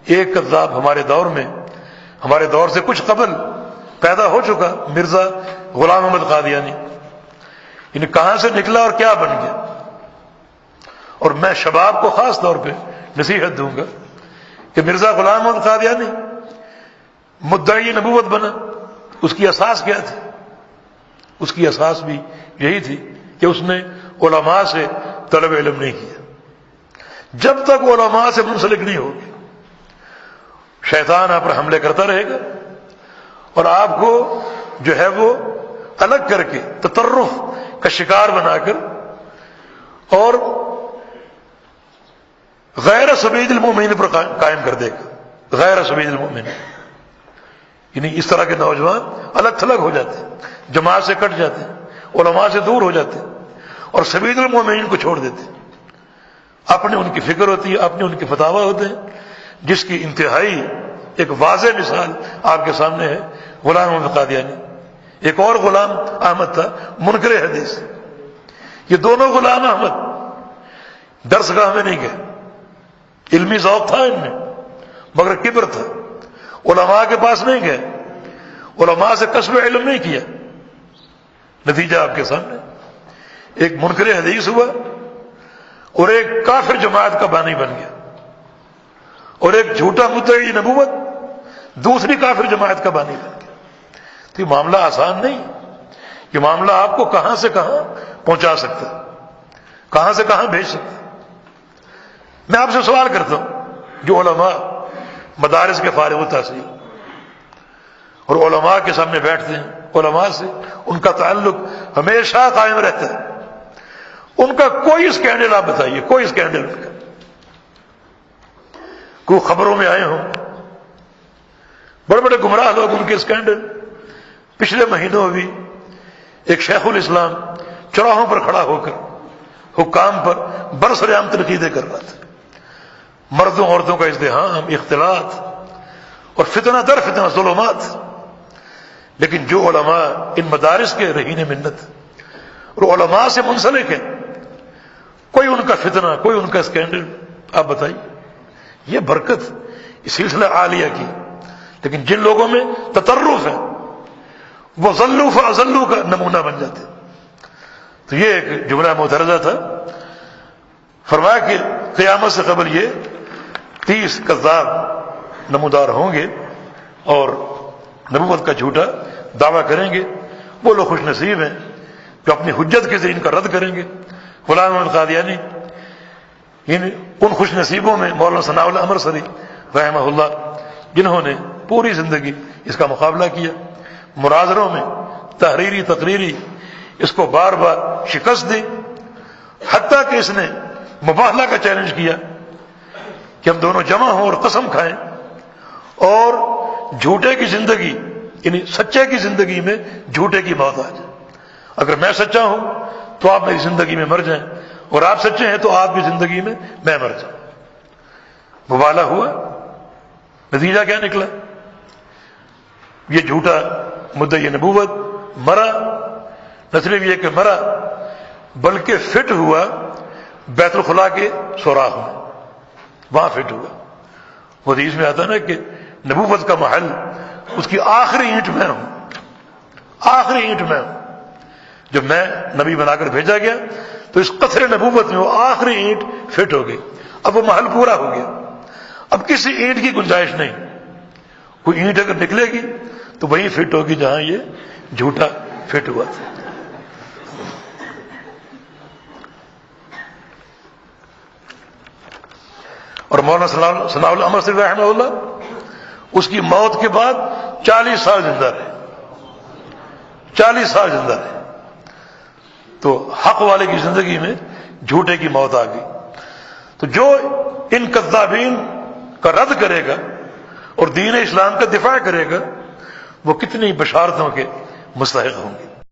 ایک کذاب ہمارے دور میں، ہمارے دور سے کچھ قبل پیدا ہو چکا، مرزا غلام احمد قادیانی، یعنی کہاں سے نکلا اور کیا بن گیا۔ اور میں شباب کو خاص طور پہ نصیحت دوں گا کہ مرزا غلام احمد قادیانی مدعی نبوت بنا، اس کی اساس کیا تھی؟ اس کی اساس بھی یہی تھی کہ اس نے علماء سے طلب علم نہیں کیا۔ جب تک علماء سے منسلک نہیں ہوگی، شیطان آپ پر حملے کرتا رہے گا اور آپ کو جو ہے وہ الگ کر کے تطرف کا شکار بنا کر اور غیر سبیل المؤمنین پر قائم کر دے گا۔ غیر سبیل المؤمنین، یعنی اس طرح کے نوجوان الگ تھلگ ہو جاتے ہیں، جماعت سے کٹ جاتے ہیں، علماء سے دور ہو جاتے ہیں اور سبیل المؤمنین کو چھوڑ دیتے ہیں۔ اپنے ان کی فکر ہوتی ہے، اپنے ان کے فتاوی ہوتے ہیں، جس کی انتہائی ایک واضح مثال آپ کے سامنے ہے غلام احمد قادیانی۔ ایک اور غلام احمد تھا منکر حدیث، یہ دونوں غلام احمد درس گاہ میں نہیں گئے، علمی ذوق تھا ان میں مگر کبر تھا، علماء کے پاس نہیں گئے، علماء سے کسب علم نہیں کیا۔ نتیجہ آپ کے سامنے، ایک منکر حدیث ہوا اور ایک کافر جماعت کا بانی بن گیا، اور ایک جھوٹا مدعی نبوت دوسری کافر جماعت کا بانی بن گیا۔ تو یہ معاملہ آسان نہیں، یہ معاملہ آپ کو کہاں سے کہاں پہنچا سکتا ہے، کہاں سے کہاں بھیج سکتا ہے۔ میں آپ سے سوال کرتا ہوں، جو علماء مدارس کے فارغ التحصیل اور علماء کے سامنے بیٹھتے ہیں، علماء سے ان کا تعلق ہمیشہ قائم رہتا ہے، ان کا کوئی اسکینڈل آپ بتائیے، کوئی اسکینڈل ان کا، کوئی خبروں میں آئے ہوں، بڑے بڑے گمراہ لوگ ان کے اسکینڈل۔ پچھلے مہینوں بھی ایک شیخ الاسلام چوراہوں پر کھڑا ہو کر حکام پر برسر عام تنقیدیں کر رہا تھا، مردوں عورتوں کا ازدحام، اختلاط اور فتنہ در فتنہ ظلمات۔ لیکن جو علماء ان مدارس کے رہین منت اور علماء سے منسلک ہیں، کوئی ان کا فتنہ، کوئی ان کا اسکینڈل آپ بتائیے، یہ برکت اس سلسلہ عالیہ کی۔ لیکن جن لوگوں میں تطرف ہے وہ ضلوا فاضلوا کا نمونہ بن جاتے ہیں۔ تو یہ ایک جملہ مدرجہ تھا، فرمایا کہ قیامت سے قبل یہ 30 کذاب نمودار ہوں گے اور نبوت کا جھوٹا دعویٰ کریں گے۔ وہ لوگ خوش نصیب ہیں جو اپنی حجت کے ذریعے ان کا رد کریں گے۔ غلام احمد قادیانی ان خوش نصیبوں میں مولانا ثناء اللہ امرسری رحمہ اللہ، جنہوں نے پوری زندگی اس کا مقابلہ کیا، مناظروں میں تحریری تقریری اس کو بار بار شکست دی، حتیٰ کہ اس نے مباہلہ کا چیلنج کیا کہ ہم دونوں جمع ہوں اور قسم کھائیں اور جھوٹے کی زندگی یعنی سچے کی زندگی میں جھوٹے کی موت آ جائے۔ اگر میں سچا ہوں تو آپ میری زندگی میں مر جائیں، اور آپ سچے ہیں تو آپ کی زندگی میں میں مر جاؤں۔ مباہلہ ہوا، نتیجہ کیا نکلا؟ یہ جھوٹا مدعی نبوت مرا، نہ صرف یہ کہ مرا بلکہ فٹ ہوا بیت الخلاء کے سوراخ میں، وہاں فٹ ہوا۔ وہ حدیث میں آتا نا کہ نبوت کا محل اس کی آخری اینٹ میں ہوں، آخری اینٹ میں ہوں۔ جب میں نبی بنا کر بھیجا گیا تو اس قطر نبوت میں وہ آخری اینٹ فٹ ہو گئی، اب وہ محل پورا ہو گیا، اب کسی اینٹ کی گنجائش نہیں۔ کوئی اینٹ اگر نکلے گی تو وہیں فٹ ہوگی جہاں یہ جھوٹا فٹ ہوا تھا۔ اور مولانا ثناء اللہ امرسری رحمہ اللہ اس کی موت کے بعد 40 سال زندہ رہے، 40 سال زندہ رہے۔ تو حق والے کی زندگی میں جھوٹے کی موت آ گئی۔ تو جو ان کذابین کا رد کرے گا اور دین اسلام کا دفاع کرے گا وہ کتنی بشارتوں کے مستحق ہوں گے۔